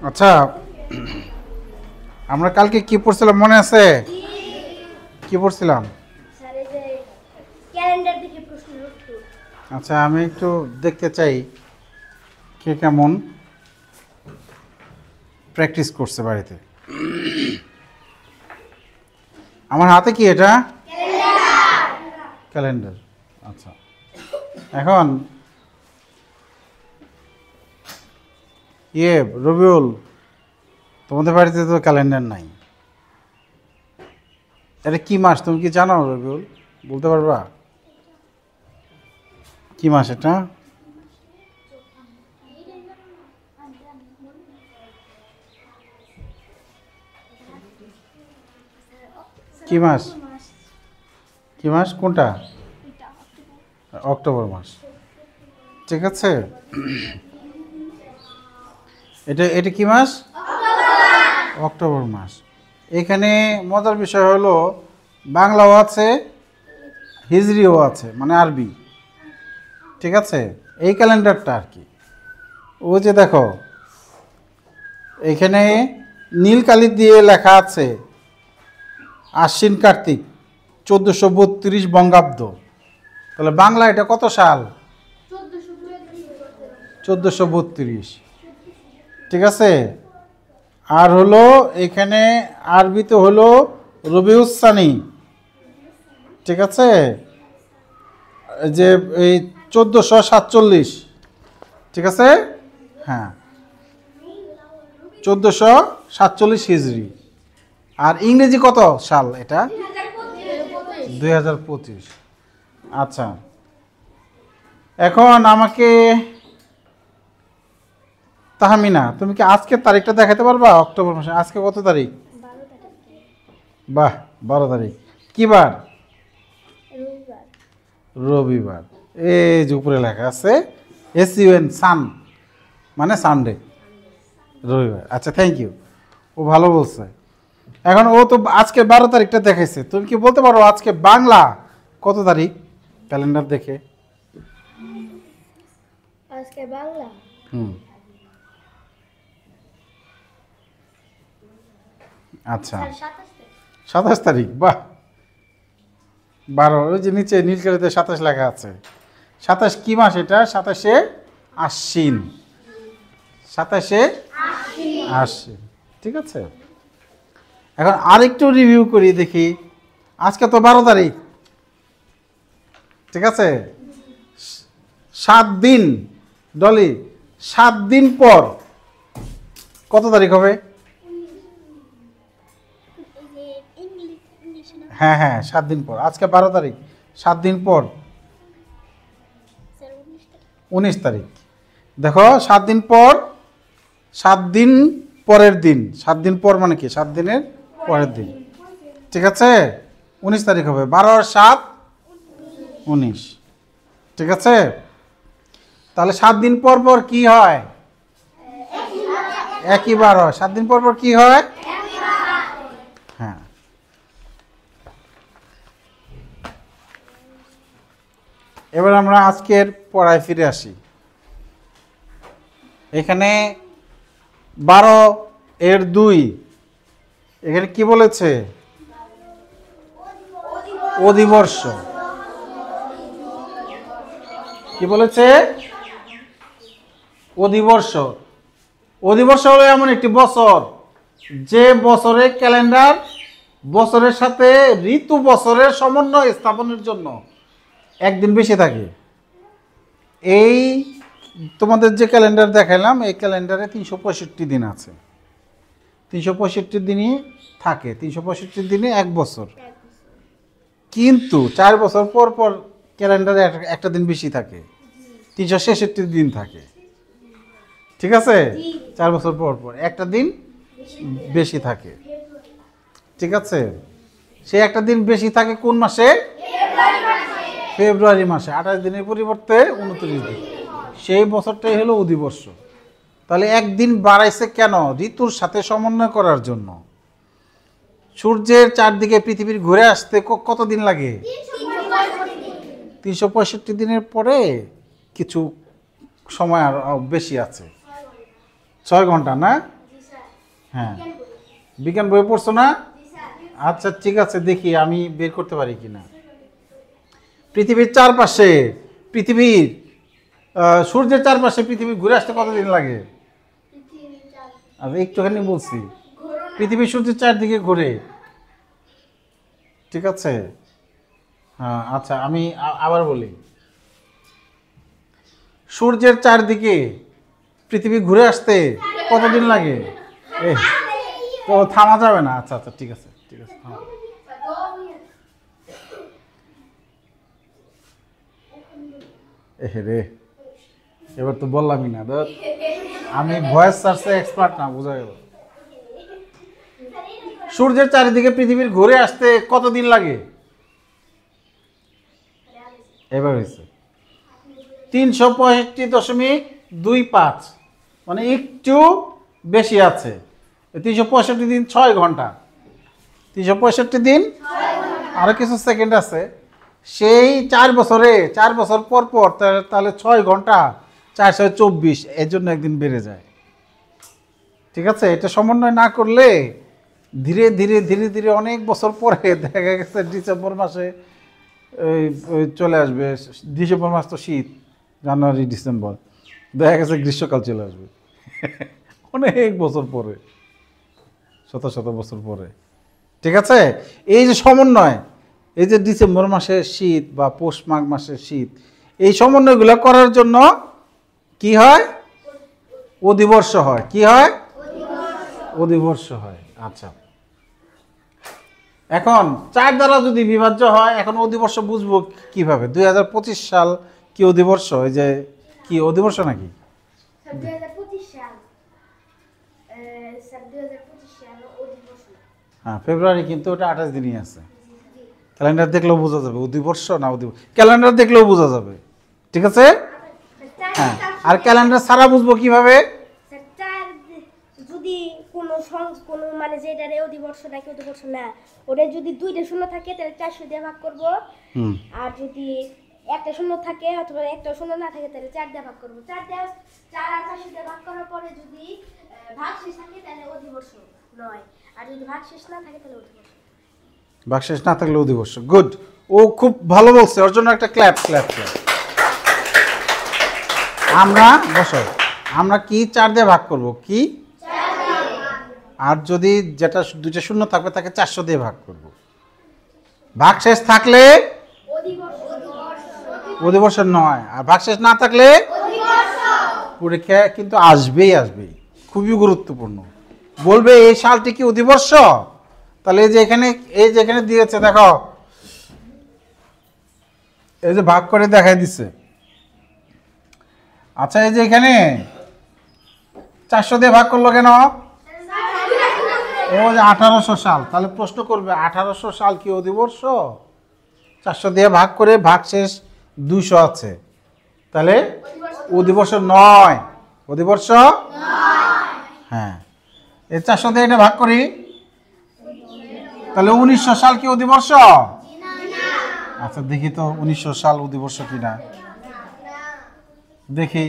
আচ্ছা, আমরা কালকে কি পড়ছিলাম মনে আছে? কি পড়ছিলাম? আচ্ছা, আমি একটু দেখতে চাই কে কেমন প্র্যাকটিস করছে বাড়িতে। আমার হাতে কি এটা? ক্যালেন্ডার। আচ্ছা, এখন রবিউল, তোমাদের বাড়িতে তো ক্যালেন্ডার নাই। এটা কি মাস তুমি কি জানো রবিউল? বলতে পারবা কি মাস এটা? কি মাস? কি মাস কোনটা? অক্টোবর মাস। ঠিক আছে, এটা এটা কি মাস? অক্টোবর মাস। এখানে মজার বিষয় হলো বাংলাও আছে, হিজরিও আছে, মানে আরবি। ঠিক আছে, এই ক্যালেন্ডারটা আর কি। ও যে দেখো এখানে নীল কালি দিয়ে লেখা আছে আশ্বিন কার্তিক 1432 বঙ্গাব্দ। তাহলে বাংলা এটা কত সাল? 1432। ঠিক আছে, আর হলো এখানে আরবিতে হলো রবিউসানি। ঠিক আছে, যে এই 1447। ঠিক আছে, হ্যাঁ 1447 হিজরি। আর ইংরেজি কত সাল এটা? 2025। আচ্ছা, এখন আমাকে তাহমিনা, তুমি কি আজকের তারিখটা দেখাতে পারবা? অক্টোবর মাসে আজকে কত তারিখ? বাহ, 12 তারিখ। কি বার? রবিবার। এই যে উপরে লেখা আছে SUN, সান মানে সানডে, রবিবার। আচ্ছা, থ্যাংক ইউ, ও ভালো বলছে। এখন ও তো আজকে 12 তারিখটা দেখাইছে, তুমি কি বলতে পারো আজকে বাংলা কত তারিখ ক্যালেন্ডার দেখে? আজকে বাংলা আচ্ছা 27 তারিখ। বাহ, 12, ওই যে নিচে নীলকালিতে 27 লেখা আছে। 27 কি মাস এটা? 27শে আশ্বিন। 27শে আশ্বিন। ঠিক আছে, এখন আরেকটু রিভিউ করি দেখি। আজকে তো 12 তারিখ। ঠিক আছে, 7 দিন ডলি, 7 দিন পর কত তারিখ হবে? হ্যাঁ হ্যাঁ, 7 দিন পর। আজকে 12 তারিখ, 7 দিন পর 19 তারিখ। দেখো 7 দিন পর, 7 দিন পরের দিন। 7 দিন পর মানে কি? 7 দিনের পরের দিন। ঠিক আছে, 19 তারিখ হবে। 12 আর 7 19। ঠিক আছে, তাহলে 7 দিন পর পর কি হয়? একই বার হয়। 7 দিন পর পর কি হয়? হ্যাঁ, এবার আমরা আজকের পড়ায় ফিরে আসি। এখানে 12-এর-2 এখানে কি বলেছে? অধিবর্ষ। কি বলেছে? অধিবর্ষ। অধিবর্ষ হলো এমন একটি বছর যে বছরে ক্যালেন্ডার বছরের সাথে ঋতু বছরের সমন্বয় স্থাপনের জন্য একদিন বেশি থাকে। এই তোমাদের যে ক্যালেন্ডার দেখাইলাম, এই ক্যালেন্ডারে 365 দিন আছে। 365 দিনই থাকে। 365 দিনে এক বছর। কিন্তু 4 বছর পর পর ক্যালেন্ডারে একটা দিন বেশি থাকে, 366 দিন থাকে। ঠিক আছে, 4 বছর পর পর একটা দিন বেশি থাকে। ঠিক আছে, সে একটা দিন বেশি থাকে কোন মাসে? ফেব্রুয়ারি মাসে। 28 দিনের পরিবর্তে 29 দিন। সেই বছরটাই হলো অধিবর্ষ। তাহলে একদিন বাড়াইছে কেন? ঋতুর সাথে সমন্বয় করার জন্য। সূর্যের চারদিকে পৃথিবীর ঘুরে আসতে কত দিন লাগে? 365 দিনের পরে কিছু সময় আর বেশি আছে, 6 ঘন্টা না? হ্যাঁ, বিজ্ঞান বই পড়ছো না? আচ্ছা ঠিক আছে, দেখি আমি বের করতে পারি কিনা। পৃথিবীর চারপাশে পৃথিবীর সূর্যের চারপাশে পৃথিবী ঘুরে আসতে কতদিন লাগে? আচ্ছা একটুখানি বলছি, পৃথিবী সূর্যের চারদিকে ঘুরে। ঠিক আছে, হ্যাঁ আচ্ছা আমি আবার বলি, সূর্যের চারদিকে পৃথিবী ঘুরে আসতে কতদিন লাগে? তো থামা যাবে না। আচ্ছা আচ্ছা ঠিক আছে ঠিক আছে, রে এবার তো বললামই না, আমি ভয়েস সার্চে এক্সপার্ট না, বোঝা গেল। সূর্যের চারিদিকে পৃথিবীর ঘুরে আসতে কতদিন লাগে? এবার হয়েছে 365.25, মানে একটু বেশি আছে। 365 দিন 6 ঘন্টা, 365 দিন আরো কিছু সেকেন্ড আছে। সেই 4 বছর পর পর তাহলে 6 ঘন্টা 424, এর জন্য একদিন বেড়ে যায়। ঠিক আছে, এটা সমন্বয় না করলে ধীরে ধীরে ধীরে ধীরে অনেক বছর পরে দেখা গেছে ডিসেম্বর মাসে ওই চলে আসবে। ডিসেম্বর মাস তো শীত, জানুয়ারি ডিসেম্বর, দেখা গেছে গ্রীষ্মকাল চলে আসবে অনেক বছর পরে, শত শত বছর পরে। ঠিক আছে, এই যে সমন্বয়, এই যে ডিসেম্বর মাসের শীত বা পৌষ মাঘ মাসের শীত, এই সমন্বয়গুলো করার জন্য কি হয়? অধিবর্ষ হয়। কি হয়? অধিবর্ষ হয়। আচ্ছা, এখন 4 দ্বারা যদি বিভাজ্য হয়, এখন অধিবর্ষ বুঝবো কিভাবে? 2025 সাল কি অধিবর্ষ? এই যে কি অধিবর্ষ নাকি? হ্যাঁ, ফেব্রুয়ারি কিন্তু ওটা 28 দিনই আছে। ক্যালেন্ডার দেখলেও বোঝা যাবে অধিবর্ষ না অধিবর্ষ, ক্যালেন্ডার দেখলেও বোঝা যাবে। ঠিক আছে, হ্যাঁ। আর ক্যালেন্ডার ছাড়া বুঝবো কিভাবে? যদি কোনো মানে যেটারে অধিবর্ষ নাকি অধিবর্ষ না, ওটা যদি 2টা শূন্য থাকে তাহলে 400 দিয়ে ভাগ করব। আর যদি একটা শূন্য থাকে অথবা একটা শূন্য না থাকে তাহলে 4 দিয়ে ভাগ করব। 4 আর 400 দিয়ে ভাগ করার পরে যদি ভাগশেষ থাকে তাহলে অধিবর্ষ নয়, আর যদি ভাগশেষ না থাকে তাহলে অধিবর্ষ। ভাগশেষ না থাকলে অধিবর্ষ। গুড, ও খুব ভালো বলছে, ওর জন্য একটা ক্ল্যাপ ক্ল্যাপ ক্ল্যাপ। আমরা কি 4 দিয়ে ভাগ করব? কি? আর যদি যেটা 2টা শূন্য থাকবে তাকে 400 দিয়ে ভাগ করব। ভাগশেষ থাকলে অধিবর্ষ নয়, আর ভাগশেষ না থাকলে পরীক্ষা কিন্তু আসবেই। খুবই গুরুত্বপূর্ণ। বলবে এই সালটি কি অধিবর্ষ? তাহলে এই যে এখানে দিয়েছে, দেখো এই যে ভাগ করে দেখাই দিচ্ছে। আচ্ছা, এই যে এখানে 400 দিয়ে ভাগ করলো কেন? ও যে 1800 সাল, তাহলে প্রশ্ন করবে 1800 সাল কি অধিবর্ষ? 400 দিয়ে ভাগ করে ভাগশেষ 200 আছে, তাহলে অধিবর্ষ নয়। অধিবর্ষ হ্যাঁ, এই 400 দিয়ে এটা ভাগ করি, তাহলে 1900 সাল কি অধিবর্ষ? আচ্ছা দেখি তো 1900 সাল অধিবর্ষ কিনা, দেখি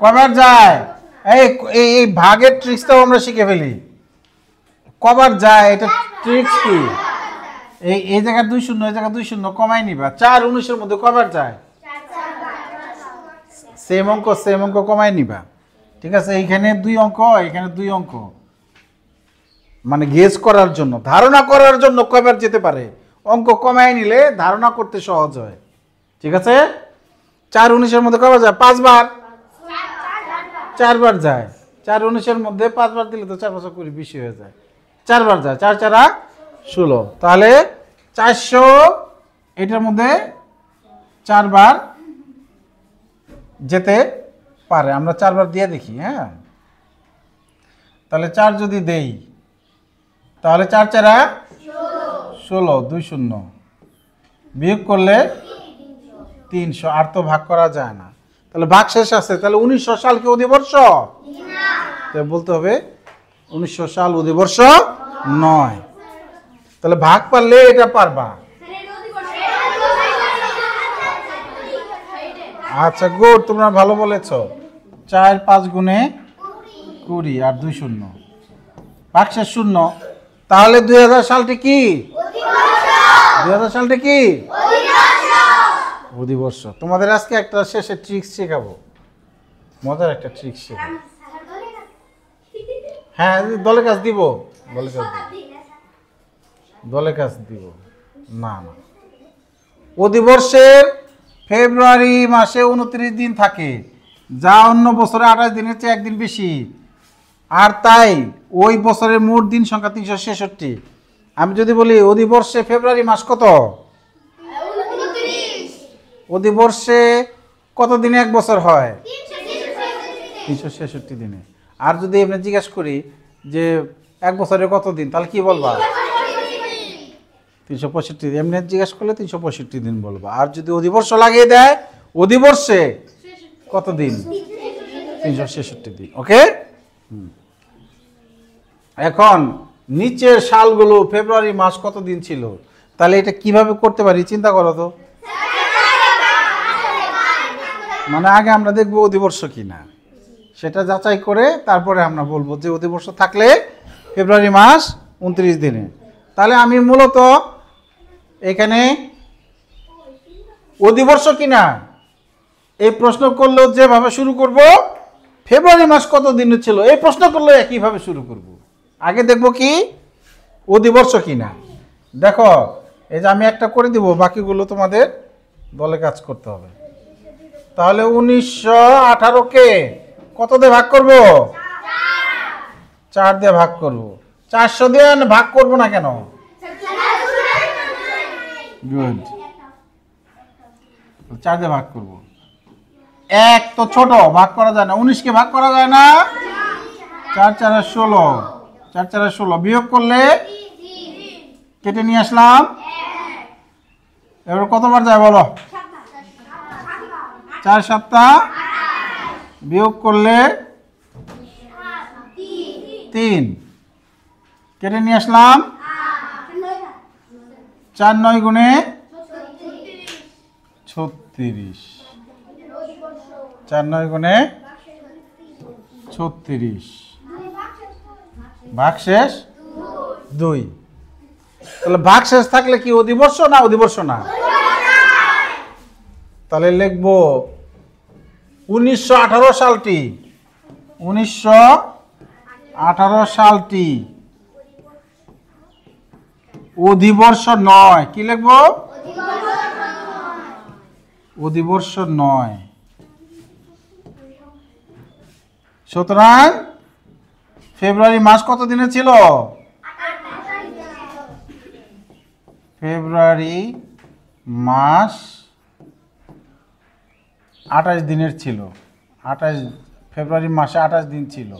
কবার যায়। এই ভাগের ট্রিক্সটাও আমরা শিখে ফেলি। কবার যায় এটা ট্রিক্স কি? এই জায়গায় 2 শূন্য, এই জায়গায় 2 শূন্য কমাই নিবা। 4 19-এর মধ্যে কবার যায়? সেম অঙ্ক কমাই নিবা। ঠিক আছে, এইখানে 2 অঙ্ক, এখানে 2 অঙ্ক, মানে গেস করার জন্য, ধারণা করার জন্য কয়বার যেতে পারে অঙ্ক কমাই নিলে ধারণা করতে সহজ হয়। ঠিক আছে, 4 19-এর মধ্যে কবার যায়? 5 বার। 4 বার যায়। 4 19-এর মধ্যে 5 বার দিলে তো 4 5 করে 20 হয়ে যায়। 4 বার যায়, 4 4 16, তাহলে 400 এটার মধ্যে 4 বার যেতে পারে। আমরা 4 বার দিয়ে দেখি। হ্যাঁ, তাহলে 4 যদি দেই, তাহলে 4 4 16, 2 শূন্য, বিয়োগ করলে 300, আর তো ভাগ করা যায় না, তাহলে ভাগশেষ আছে। তাহলে 1900 সাল কি অধিবর্ষ? বলতে হবে 1900 সাল অধিবর্ষ নয়। তাহলে ভাগ পারলে এটা পারবা। আচ্ছা গুড, তোমরা ভালো বলেছো। 4 5 গুণে 20 আর 2 শূন্য, ভাগশেষ শূন্য, তাহলে 2000 সালটি কি? 2000 সালটি কি? অধিবর্ষ। তোমাদের আজকে একটা শেষে ট্রিক্স শেখাবো, মজার একটা ট্রিক্স শেখাবো। হ্যাঁ, দলে কাজ দিব, দলে কাজ দিব। না না, অধিবর্ষের ফেব্রুয়ারি মাসে 29 দিন থাকে, যা অন্য বছরে 28 দিনের চেয়ে একদিন বেশি, আর তাই ওই বছরের মোট দিন সংখ্যা 366। আমি যদি বলি অধিবর্ষে ফেব্রুয়ারি মাস কত? অধিবর্ষে কত দিনে এক বছর হয়? 366 দিনে। আর যদি এমনি জিজ্ঞেস করি যে এক বছরে কত দিন, তাহলে কি বলবা? 365 দিন। এমনি জিজ্ঞেস করলে 365 দিন বলবা। আর যদি অধিবর্ষ লাগিয়ে দেয়, অধিবর্ষে কত দিন? 366 দিন। ওকে। এখন নিচের সালগুলো ফেব্রুয়ারি মাস কত দিন ছিল, তাহলে এটা কিভাবে করতে পারি চিন্তা করো তো। মানে আগে আমরা দেখবো অধিবর্ষ কিনা, সেটা যাচাই করে তারপরে আমরা বলবো যে অধিবর্ষ থাকলে ফেব্রুয়ারি মাস 29 দিনে। তাহলে আমি মূলত এখানে অধিবর্ষ কিনা এই প্রশ্ন করলেও যেভাবে শুরু করব, ফেব্রুয়ারি মাস কত দিনে ছিল এই প্রশ্ন করলেও একইভাবে শুরু করব। আগে দেখব কি অধিবর্ষ কিনা। দেখো, এই যে আমি একটা করে দিব, বাকিগুলো তোমাদের দলে কাজ করতে হবে। তাহলে 1918-কে কত দিয়ে ভাগ করব? 4 দিয়ে ভাগ করব। 400 দিয়ে ভাগ করব না কেন? গুড, 4 দিয়ে ভাগ করব। 1 তো ছোট, ভাগ করা যায় না। 19কে ভাগ করা যায় না। 4 4 16, 4 4 16 বিয়োগ করলে কেটে নিয়ে আসলাম। এবার কতবার যায় বলো? 4 7 বিয়োগ করলে 3, কেটে নিয়ে আসলাম। 4 9 গুণে 36, 4 9 গুণে 36, ভাগশেষ 2। তাহলে ভাগশেষ থাকলে কি অধিবর্ষ না অধিবর্ষ না? তাহলে লিখব 1918 সালটি, 1918 সালটি অধিবর্ষ নয়। কি লিখব? অধিবর্ষ নয়। সুতরাং ফেব্রুয়ারি মাস কত দিনে ছিল? ফেব্রুয়ারি মাস 28 দিনের ছিল। 28 ফেব্রুয়ারি মাসে 28 দিন ছিল।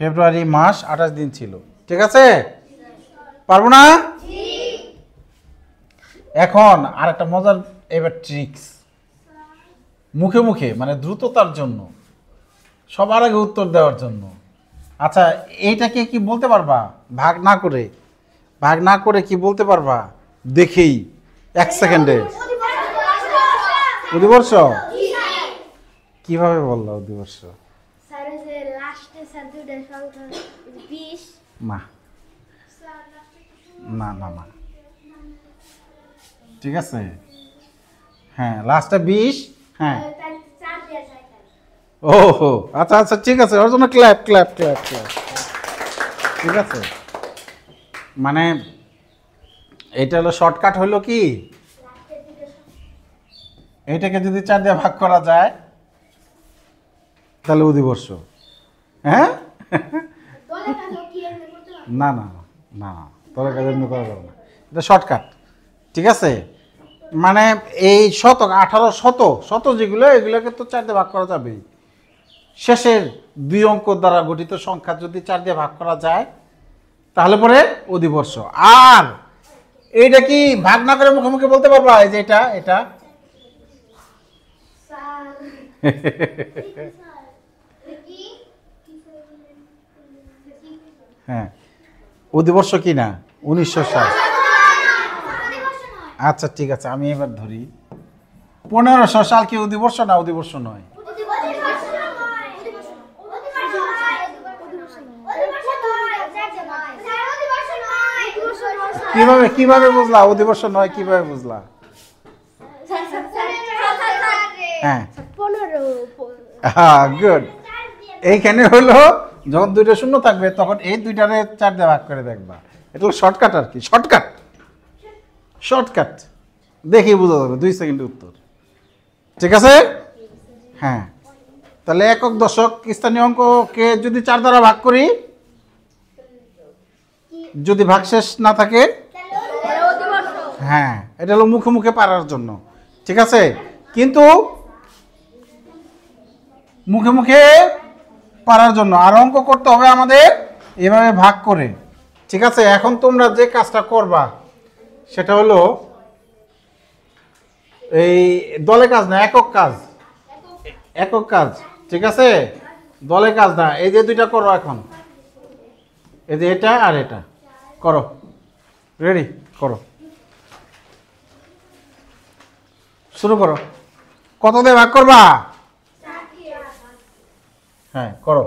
ফেব্রুয়ারি মাস 28 দিন ছিল। ঠিক আছে? পারবো না? এখন আর একটা মজার এবার ট্রিক্স, মুখে মুখে মানে দ্রুততার জন্য, সবার আগে উত্তর দেওয়ার জন্য। আচ্ছা, এইটাকে কি বলতে পারবা? ভাগ না করে কি বলতে পারবা? দেখেই 1 সেকেন্ডে। অধিবর্ষ কিভাবে বললা? অধিবর্ষ না না না না, ঠিক আছে। হ্যাঁ, লাস্টে 20। হ্যাঁ, ও হো, আচ্ছা আচ্ছা, ঠিক আছে। ওর জন্য ক্ল্যাপ ক্ল্যাপ ক্ল্যাপ ক্ল্যাপ। ঠিক আছে, মানে এটা হলো শর্টকাট। হলো কি, এইটাকে যদি 4 দিয়ে ভাগ করা যায় তাহলে অধিবর্ষ। হ্যাঁ, না না না, তোর কাছে এমনি করা যাবে না, এটা শর্টকাট। ঠিক আছে, মানে এই শতক 18 শত যেগুলো, এগুলোকে তো 4 দিয়ে ভাগ করা যাবে। শেষের 2 অঙ্ক দ্বারা গঠিত সংখ্যা যদি 4 দিয়ে ভাগ করা যায় তাহলে পরে অধিবর্ষ। আর এইটা কি ভাগ না করে মুখে মুখে বলতে পারবা? এই যে এটা হ্যাঁ, অধিবর্ষ কি না? 1900 সাল। আচ্ছা ঠিক আছে, আমি এবার ধরি 1500 সাল কি অধিবর্ষ না অধিবর্ষ নয়? কিভাবে কিভাবে বুঝলা অধিবর্ষ নয় কিভাবে বুঝলা? হ্যাঁ 15 হ্যাঁ গুড। এইখানে হলো যখন দুইটা শূন্য থাকবে তখন এই দুইটারে 4 দিয়ে ভাগ করে দেখবা। এটা হলো শর্টকাট আর কি, শর্টকাট শর্টকাট দেখেই বোঝা যাবে 2 সেকেন্ডের উত্তর। ঠিক আছে? হ্যাঁ, তাহলে একক দশক স্থানীয় অঙ্ককে যদি 4 দ্বারা ভাগ করি, যদি ভাগশেষ না থাকে, হ্যাঁ এটা হলো মুখে মুখে পারার জন্য। ঠিক আছে, কিন্তু মুখে মুখে পারার জন্য আর অঙ্ক করতে হবে আমাদের এভাবে ভাগ করে। ঠিক আছে, এখন তোমরা যে কাজটা করবা সেটা হলো এই দলে কাজ না, একক কাজ, একক কাজ। ঠিক আছে, দলে কাজ না। এই যে দুইটা করো এখন, এই যে এটা আর এটা করো। রেডি? করো, শুরু করো। কত দিয়ে ভাগ করবা? হ্যাঁ করো।